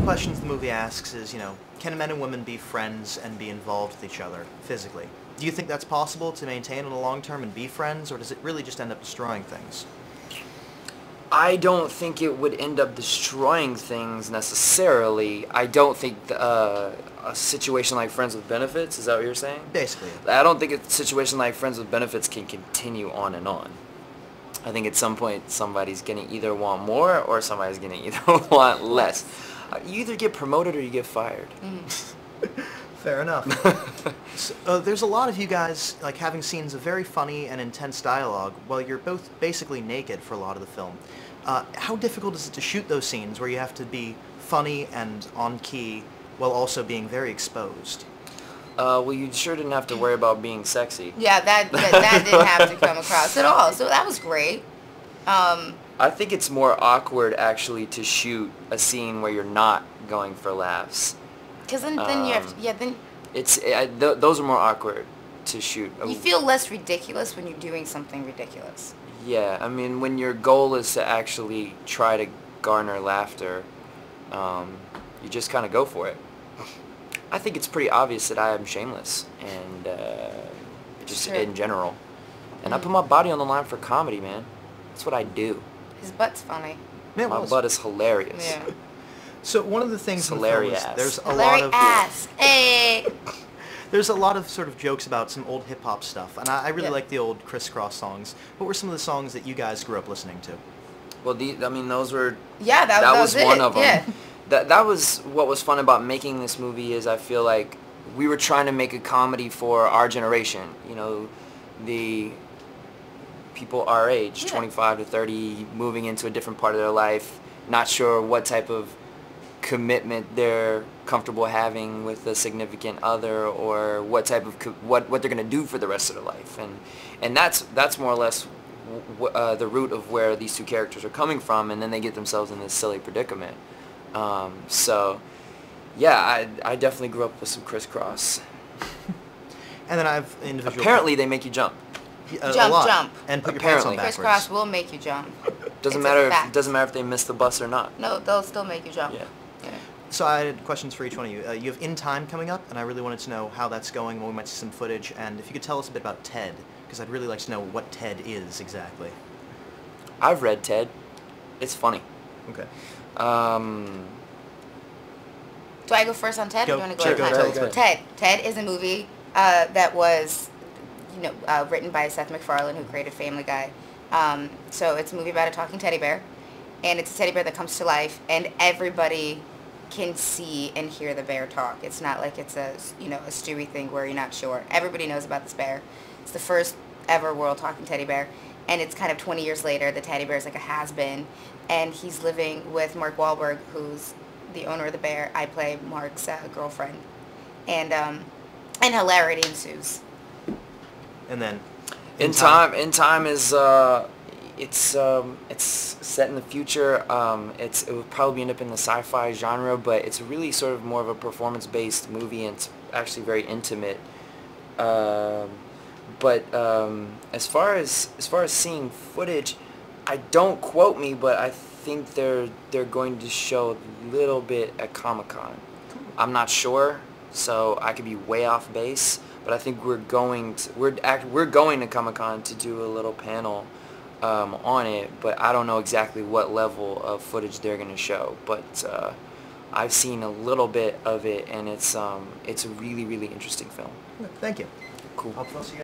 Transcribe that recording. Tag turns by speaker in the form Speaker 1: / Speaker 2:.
Speaker 1: questions the movie asks is, can men and women be friends and be involved with each other physically? Do you think that's possible to maintain in the long term and be friends, or does it really just end up destroying things?
Speaker 2: I don't think it would end up destroying things necessarily. I don't think a situation like Friends with Benefits, is that what you're saying?
Speaker 1: Basically.
Speaker 2: I don't think a situation like Friends with Benefits can continue on and on. I think at some point somebody's going to either want more or somebody's going to either want less. You either get promoted or you get fired.
Speaker 1: Fair enough. So, there's a lot of you guys having scenes of very funny and intense dialogue while you're both basically naked for a lot of the film. How difficult is it to shoot those scenes where you have to be funny and on key while also being very exposed?
Speaker 2: Well, you sure didn't have to worry about being sexy.
Speaker 3: Yeah, that didn't have to come across at all, so that was great.
Speaker 2: I think it's more awkward, actually, to shoot a scene where you're not going for laughs.
Speaker 3: Because then you have to, then...
Speaker 2: Those are more awkward to shoot.
Speaker 3: You feel less ridiculous when you're doing something ridiculous.
Speaker 2: Yeah, I mean, when your goal is to actually try to garner laughter, you just kind of go for it. I think it's pretty obvious that I am shameless, and just in general. And I put my body on the line for comedy, man. That's what I do.
Speaker 3: His butt's funny.
Speaker 1: Yeah,
Speaker 2: my butt is hilarious.
Speaker 3: Yeah.
Speaker 1: So one of the things in the film is there's a
Speaker 3: lot
Speaker 1: of...
Speaker 3: Hey!
Speaker 1: There's a lot of sort of jokes about some old hip-hop stuff, and I really like the old crisscross songs. What were some of the songs that you guys grew up listening to?
Speaker 2: Well, those were...
Speaker 3: Yeah, that was
Speaker 2: one of them.
Speaker 3: Yeah.
Speaker 2: That was what was fun about making this movie, is I feel like we were trying to make a comedy for our generation. The people our age, 25 to 30, moving into a different part of their life, not sure what type of commitment they're comfortable having with a significant other, or what type of what they're going to do for the rest of their life, and that's more or less the root of where these two characters are coming from, and then they get themselves in this silly predicament. So yeah, I definitely grew up with some crisscross.
Speaker 1: And then I have individual...
Speaker 2: Apparently they make you jump.
Speaker 3: Jump.
Speaker 1: And put your pants on backwards.
Speaker 3: Crisscross will make you jump.
Speaker 2: Doesn't matter if they miss the bus or not.
Speaker 3: No, they'll still make you jump.
Speaker 2: Yeah.
Speaker 1: So I had questions for each one of you. You have In Time coming up, and I really wanted to know how that's going, when we might see some footage, and if you could tell us a bit about Ted, because I'd really like to know what Ted is exactly.
Speaker 2: I've read Ted. It's funny.
Speaker 1: Okay.
Speaker 3: Do I go first on Ted? Or do you want to go
Speaker 1: Go.
Speaker 3: Ted is a movie that was, written by Seth MacFarlane, who created Family Guy. So it's a movie about a talking teddy bear, and it's a teddy bear that comes to life, and everybody can see and hear the bear talk. It's not like it's a Stewie thing where you're not sure. Everybody knows about this bear. It's the first ever world talking teddy bear, and it's kind of 20 years later. The teddy bear is like a has-been, and he's living with Mark Wahlberg, who's the owner of the bear. I play Mark's girlfriend, and hilarity ensues.
Speaker 1: And then
Speaker 2: In Time is it's set in the future. It would probably end up in the sci-fi genre, but it's really sort of more of a performance-based movie, and it's actually very intimate. But as far as seeing footage, don't quote me, but I think they're going to show a little bit at Comic-Con. I'm not sure, so I could be way off base. But I think we're going to Comic-Con to do a little panel on it, but I don't know exactly what level of footage they're going to show. But I've seen a little bit of it, and it's a really, really interesting film.
Speaker 1: Thank you.
Speaker 2: Cool.
Speaker 1: I'll see you.